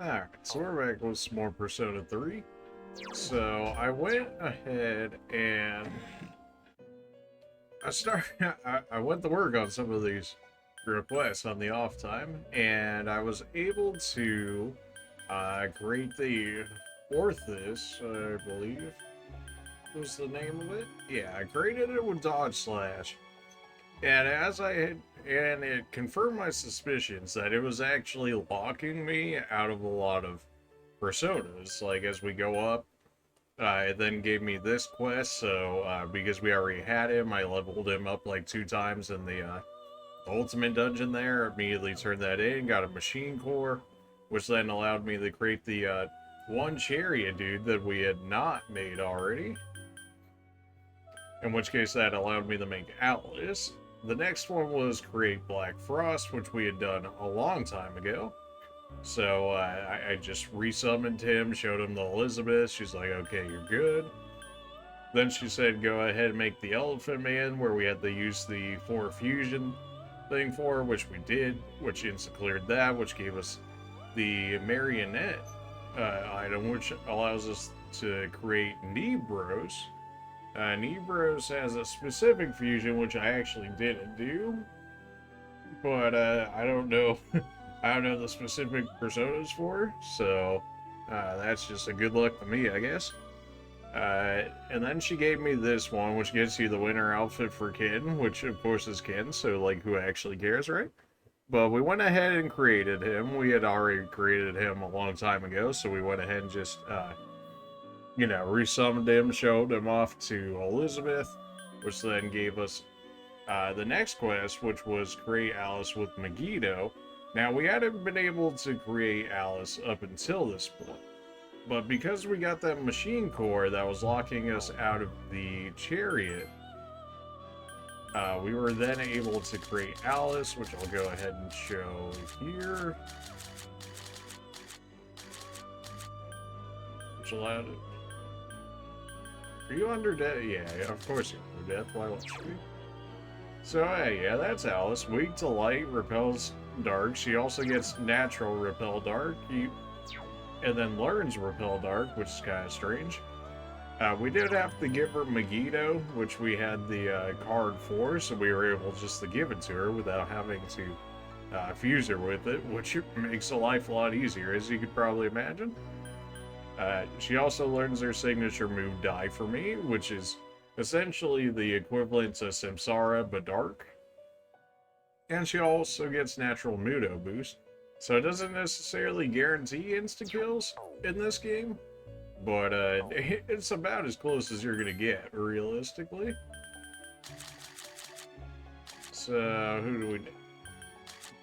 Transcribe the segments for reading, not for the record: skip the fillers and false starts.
Alright, so we're back with some more Persona 3. So I went ahead and I went to work on some of these requests on the off time, and I was able to create the Orthus, I believe was the name of it. Yeah, I created it with Dodge Slash. And it confirmed my suspicions that it was actually locking me out of a lot of personas. Like, as we go up, it then gave me this quest, so because we already had him, I leveled him up like 2 times in the ultimate dungeon there, immediately turned that in, got a machine core, which then allowed me to create the one chariot dude that we had not made already. In which case that allowed me to make Alice. The next one was create Black Frost, which we had done a long time ago. So I just resummoned him, showed him the Elizabeth. She's like, okay, you're good. Then she said, go ahead and make the Elephant Man, where we had to use the 4 fusion thing for, which we did, which insta-cleared that, which gave us the Marionette item, which allows us to create Nebros. Nebros has a specific fusion, which I actually didn't do, but I don't know. I don't know the specific personas for, so that's just a good luck to me, I guess. And then she gave me this one, which gets you the winter outfit for Ken, which of course is Ken, so like who actually cares, right? But we went ahead and created him. We had already created him a long time ago, so we went ahead and just resummoned him, showed him off to Elizabeth, which then gave us the next quest, which was create Alice with Megiddo. Now, we hadn't been able to create Alice up until this point, but because we got that machine core that was locking us out of the chariot, we were then able to create Alice, which I'll go ahead and show here. Which allowed it. Are you under death? Yeah, of course you're under death. Why won't you be? So, yeah, that's Alice. Weak to light, repels dark. She also gets natural repel dark, and then learns repel dark, which is kind of strange. We did have to give her Megiddo, which we had the card for, so we were able just to give it to her without having to fuse her with it, which makes life a lot easier, as you could probably imagine. She also learns her signature move, Die For Me, which is essentially the equivalent to Samsara, but dark. And she also gets natural Mudo boost. So it doesn't necessarily guarantee insta-kills in this game, but it's about as close as you're going to get, realistically. So, who do we...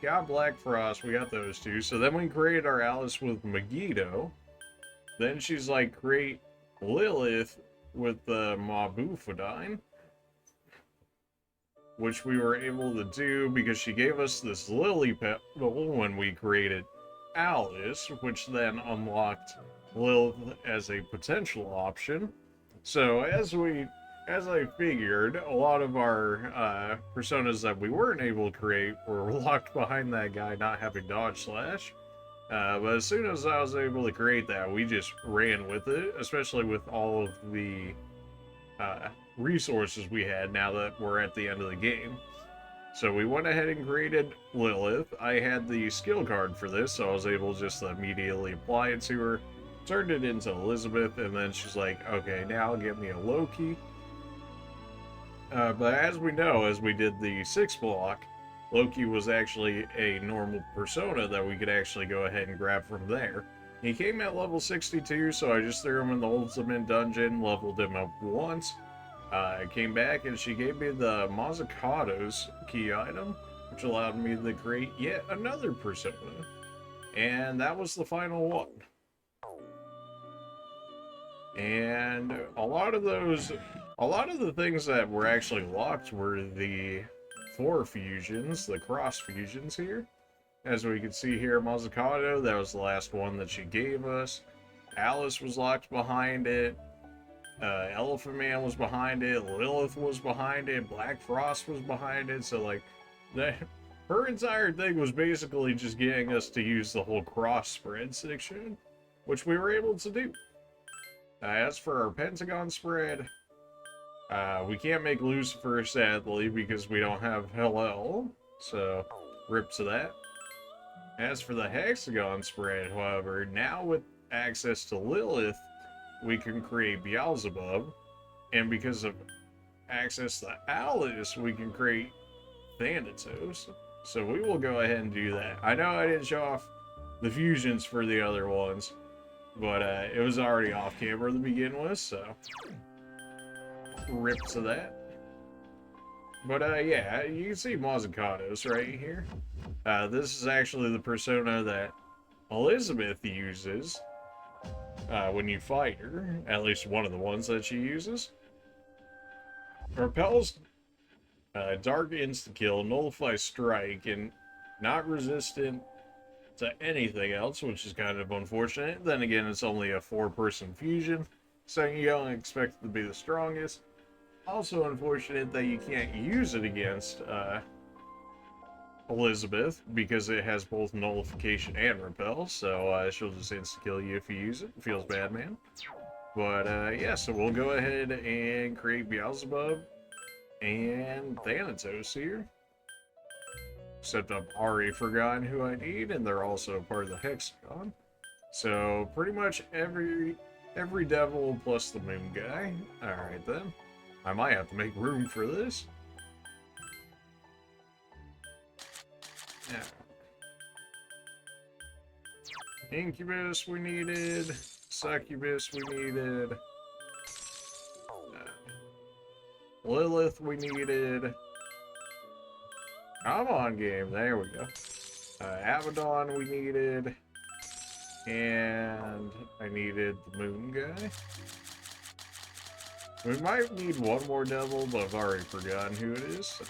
Got Black Frost, we got those two. So then we created our Alice with Megiddo. Then she's like, create Lilith with the Mabufadine, which we were able to do because she gave us this lily petal when we created Alice, which then unlocked Lilith as a potential option. So as I figured, a lot of our personas that we weren't able to create were locked behind that guy not having Dodge Slash. But as soon as I was able to create that, we just ran with it, especially with all of the resources we had now that we're at the end of the game. So we went ahead and created Lilith. I had the skill card for this, so I was able just to immediately apply it to her, turned it into Elizabeth, and then she's like, okay, now get me a Loki. But as we know, as we did the 6 block, Loki was actually a normal persona that we could actually go ahead and grab from there. He came at level 62, so I just threw him in the ultimate dungeon, leveled him up once. I came back and she gave me the Mazzucato's key item, which allowed me to create yet another persona. And that was the final one. And a lot of the things that were actually locked were the 4 fusions, the cross fusions here. As we can see here, Mazzucato, that was the last one that she gave us. Alice was locked behind it. Elephant Man was behind it. Lilith was behind it. Black Frost was behind it. So, like, Her entire thing was basically just getting us to use the whole cross spread section, which we were able to do. As for our pentagon spread, we can't make Lucifer, sadly, because we don't have Hellel, so rip to that. As for the hexagon spread, however, now with access to Lilith, we can create Beelzebub, and because of access to Alice, we can create Thanatos. So we will go ahead and do that. I know I didn't show off the fusions for the other ones, but it was already off camera to begin with, so rip to that. But yeah, you can see Mazzucatos right here. This is actually the persona that Elizabeth uses when you fight her, at least one of the ones that she uses. Repels Dark Insta-Kill, Nullify Strike, and not resistant to anything else, which is kind of unfortunate. Then again, it's only a 4-person fusion, so you don't expect it to be the strongest. Also unfortunate that you can't use it against Elizabeth, because it has both Nullification and Repel, so she'll just insta-kill you if you use it. Feels bad, man. But yeah, so we'll go ahead and create Beelzebub and Thanatos here. Except I've already forgotten who I need, and they're also part of the hexagon. So pretty much every devil plus the moon guy. Alright then. I might have to make room for this. Yeah. Incubus we needed. Succubus we needed. Lilith we needed. Come on, game. There we go. Abaddon we needed. And I needed the moon guy. We might need one more devil, but I've already forgotten who it is.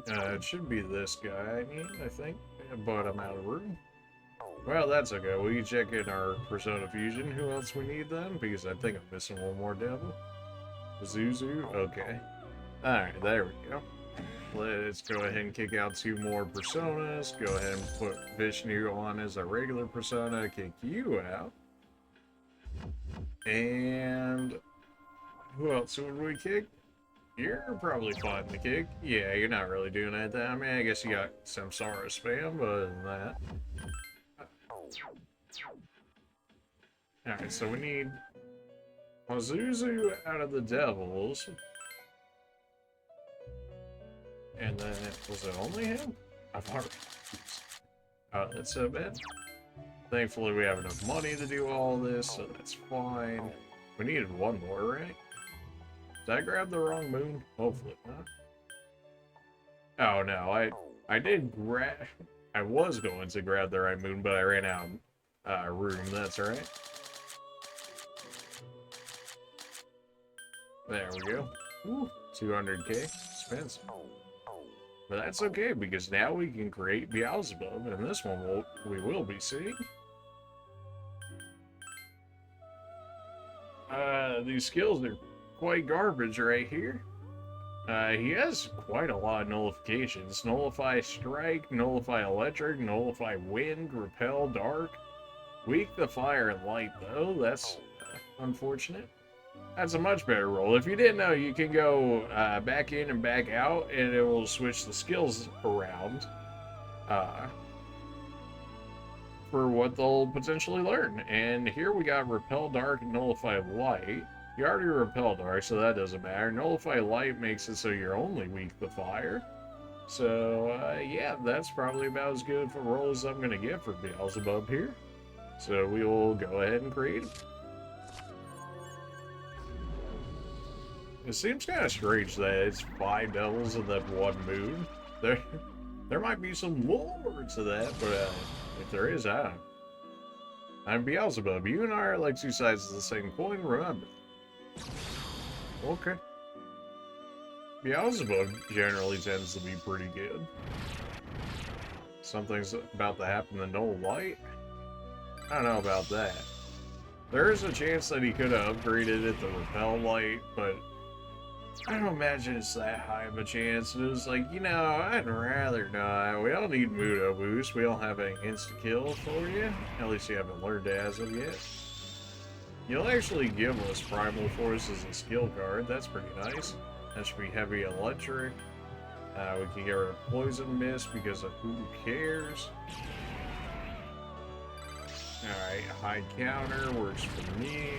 It should be this guy I need, I think. But I'm out of room. Well, that's okay. We can check in our Persona Fusion. Who else we need then? Because I think I'm missing one more devil. Zuzu? Okay. Alright, there we go. Let's go ahead and kick out 2 more Personas. Go ahead and put Vishnu on as our regular Persona. Kick you out. And who else would we kick? You're probably fine to kick. Yeah, you're not really doing anything. I mean, I guess you got Samsara spam, but other than that. Alright, so we need Pazuzu out of the devils. And then, was it only him? I've already... that's so bad. Thankfully, we have enough money to do all this, so that's fine. We needed one more, right? Did I grab the wrong moon? Hopefully not. Oh, no, I did grab... I was going to grab the right moon, but I ran out of room. That's alright. There we go. Ooh, 200k. Expensive. But that's okay, because now we can create Beelzebub, and this one we will be seeing. These skills are quite garbage right here. He has quite a lot of nullifications. Nullify Strike, Nullify Electric, Nullify Wind, Repel Dark. Weak the Fire and Light, though. That's unfortunate. That's a much better roll. If you didn't know, you can go back in and back out, and it will switch the skills around for what they'll potentially learn. And here we got Repel Dark and Nullify Light. You already Repel Dark, so that doesn't matter. Nullify Light makes it so you're only weak to fire. So, yeah, that's probably about as good of a roll as I'm going to get for Beelzebub here. So we will go ahead and create it. It seems kind of strange that it's 5 devils and then 1 moon. There might be some lore to that, but if there is, I don't know. I'm Beelzebub. You and I are like 2 sides of the same coin, remember. Okay. Beelzebub generally tends to be pretty good. Something's about to happen to Null Light. I don't know about that. There is a chance that he could have upgraded it to Repel Light, but I don't imagine it's that high of a chance. It was like, you know, I'd rather not. We don't need Mudo boost. We don't have any insta-kill for you. At least you haven't learned it as of yet. You'll actually give us Primal Force as a skill card. That's pretty nice. That should be heavy electric. We can get rid of Poison Mist because of who cares. Alright, high counter works for me.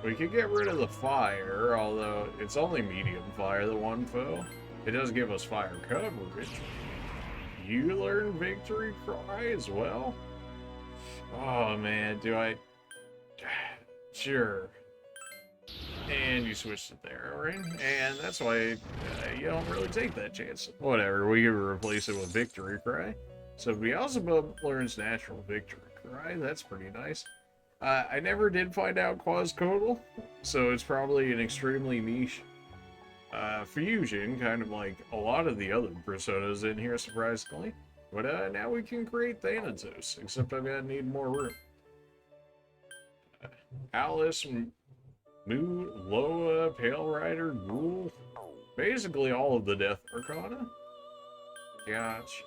We could get rid of the fire, although it's only medium fire, the one foe. It does give us fire coverage. You learn Victory Cry as well? Oh man, do I... Sure. And you switched it there, right? And that's why you don't really take that chance. Whatever, we can replace it with Victory Cry. So Beelzebub learns Natural Victory Cry. That's pretty nice. I never did find out Quascodal, so it's probably an extremely niche fusion, kind of like a lot of the other personas in here, surprisingly. But now we can create Thanatos, except I'm gonna need more room. Alice, Moo, Loa, Pale Rider, Ghoul. Basically all of the Death Arcana. Gotcha.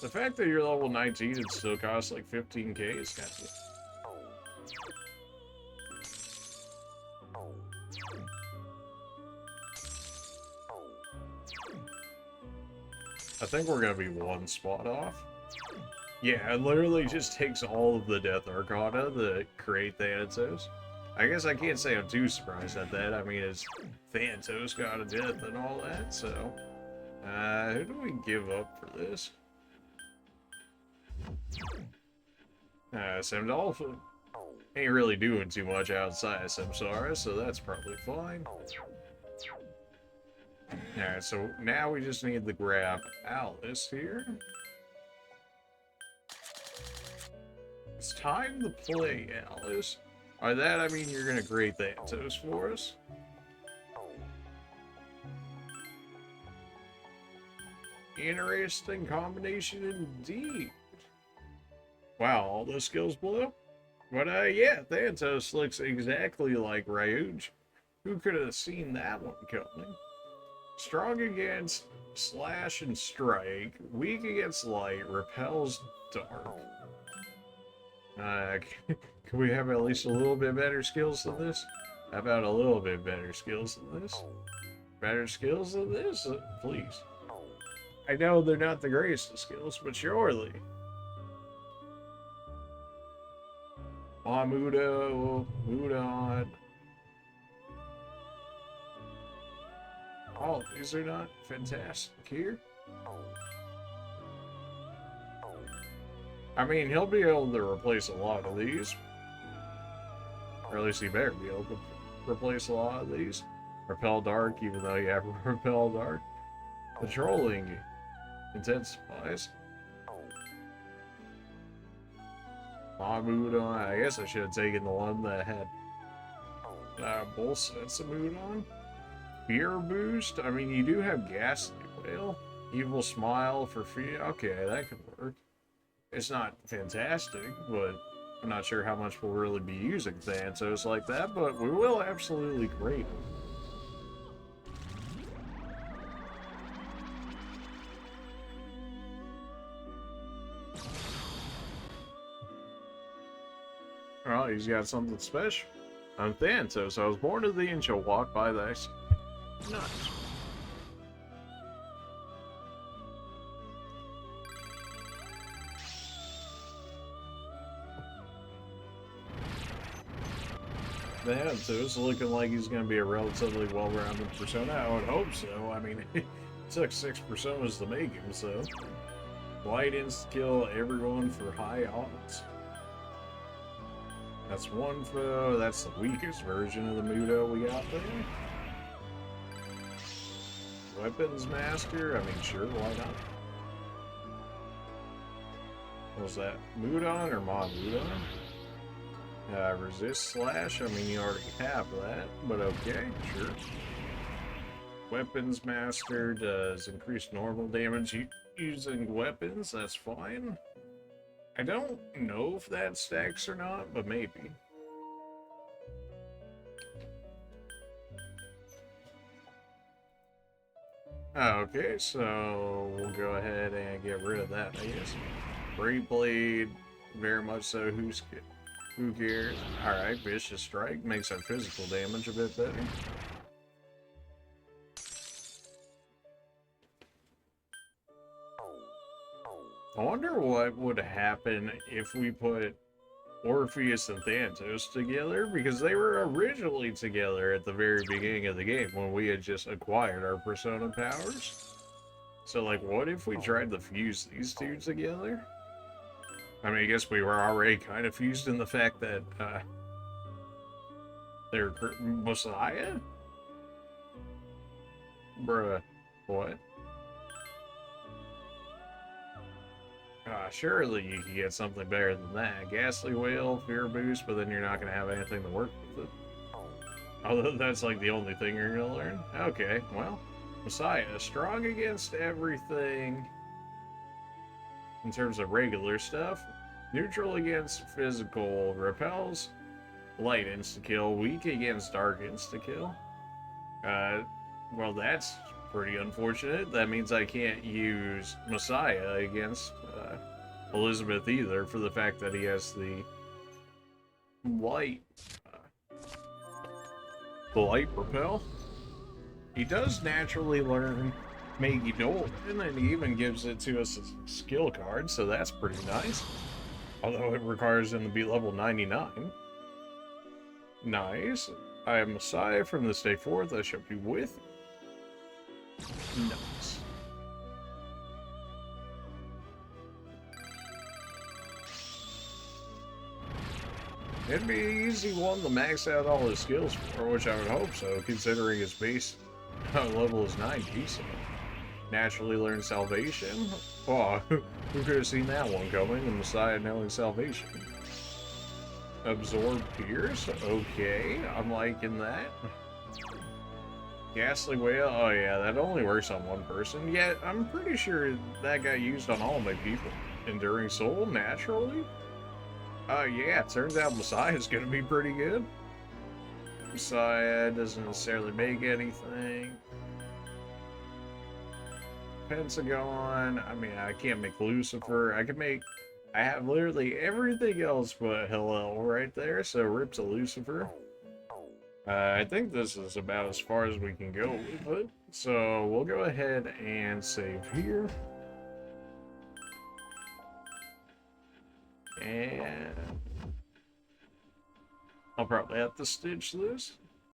The fact that you're level 19 and still costs like 15k is kind of... I think we're gonna be one spot off. Yeah, it literally just takes all of the Death Arcana to create Thanatos. I guess I can't say I'm too surprised at that. I mean, it's Thanatos, God of Death and all that, so... who do we give up for this? Samdolphin ain't really doing too much outside of Samsara, so that's probably fine. Alright, so now we just need to grab Alice here. It's time to play Alice. By that I mean you're gonna create Thanatos for us. Interesting combination indeed. Wow, all those skills blow? But yeah, Thanatos looks exactly like Ryuj. Who could have seen that one coming? Strong against slash and strike, weak against light, repels dark. Can we have at least a little bit better skills than this? How about a little bit better skills than this? Better skills than this? Please. I know they're not the greatest of skills, but surely. Mudo, Mudon. Oh, these are not fantastic here. I mean, he'll be able to replace a lot of these. Or at least he better be able to replace a lot of these. Repel Dark, even though you have Repel Dark. Patrolling intensifies. Mood on. I guess I should have taken the one that had both sets of mood on. Fear boost. I mean, you do have Ghastly Wail. Evil Smile for fear. Okay, that could work. It's not fantastic, but I'm not sure how much we'll really be using Thanatos like that, but we will absolutely grade him. Oh, he's got something special. I'm Thanatos. I was born of thee and shall walk by thy side. Nice. Thanatos looking like he's going to be a relatively well-rounded persona. I would hope so. I mean, it took 6 personas to make him, so. Light insta-kill everyone for high odds. That's one foe. That's the weakest version of the Mudo we got there. Weapons Master. I mean, sure, why not? What was that? Mudon or Mudon? Resist Slash. I mean, you already have that, but okay, sure. Weapons Master does increase normal damage using weapons. That's fine. I don't know if that stacks or not, but maybe. Okay, so we'll go ahead and get rid of that, I guess. Great blade, very much so. Who cares? Alright, vicious strike makes our physical damage a bit better. I wonder what would happen if we put Orpheus and Thanatos together, because they were originally together at the very beginning of the game when we had just acquired our persona powers. So, like, what if we tried to fuse these two together? I mean, I guess we were already kind of fused in the fact that, they're Messiah? Bruh, what? Surely you can get something better than that. Ghastly Whale, Fear Boost, but then you're not going to have anything to work with it. Although that's like the only thing you're going to learn. Okay, well, Messiah, strong against everything in terms of regular stuff. Neutral against physical, repels light insta-kill, weak against dark insta-kill. Well, that's pretty unfortunate. That means I can't use Messiah against Elizabeth either, for the fact that he has the light repel. He does naturally learn Maggie Dolan, and he even gives it to us as a skill card, so that's pretty nice. Although it requires him to be level 99. Nice. I am Messiah from this day forth. I shall be with you. Nice. It'd be an easy one to max out all his skills for, which I would hope so, considering his base level is 90, so naturally learn Salvation. Oh, who could have seen that one coming? The Messiah knowing Salvation. Absorb Pierce? Okay, I'm liking that. Ghastly Whale? Oh yeah, that only works on one person. Yeah, I'm pretty sure that got used on all my people. Enduring Soul, naturally? Yeah, it turns out Messiah's gonna be pretty good. Messiah doesn't necessarily make anything. Pentagon, I mean, I can't make Lucifer. I have literally everything else but Hillel right there, so rip to Lucifer. I think this is about as far as we can go with it. So we'll go ahead and save here. And I'll probably have to stitch this.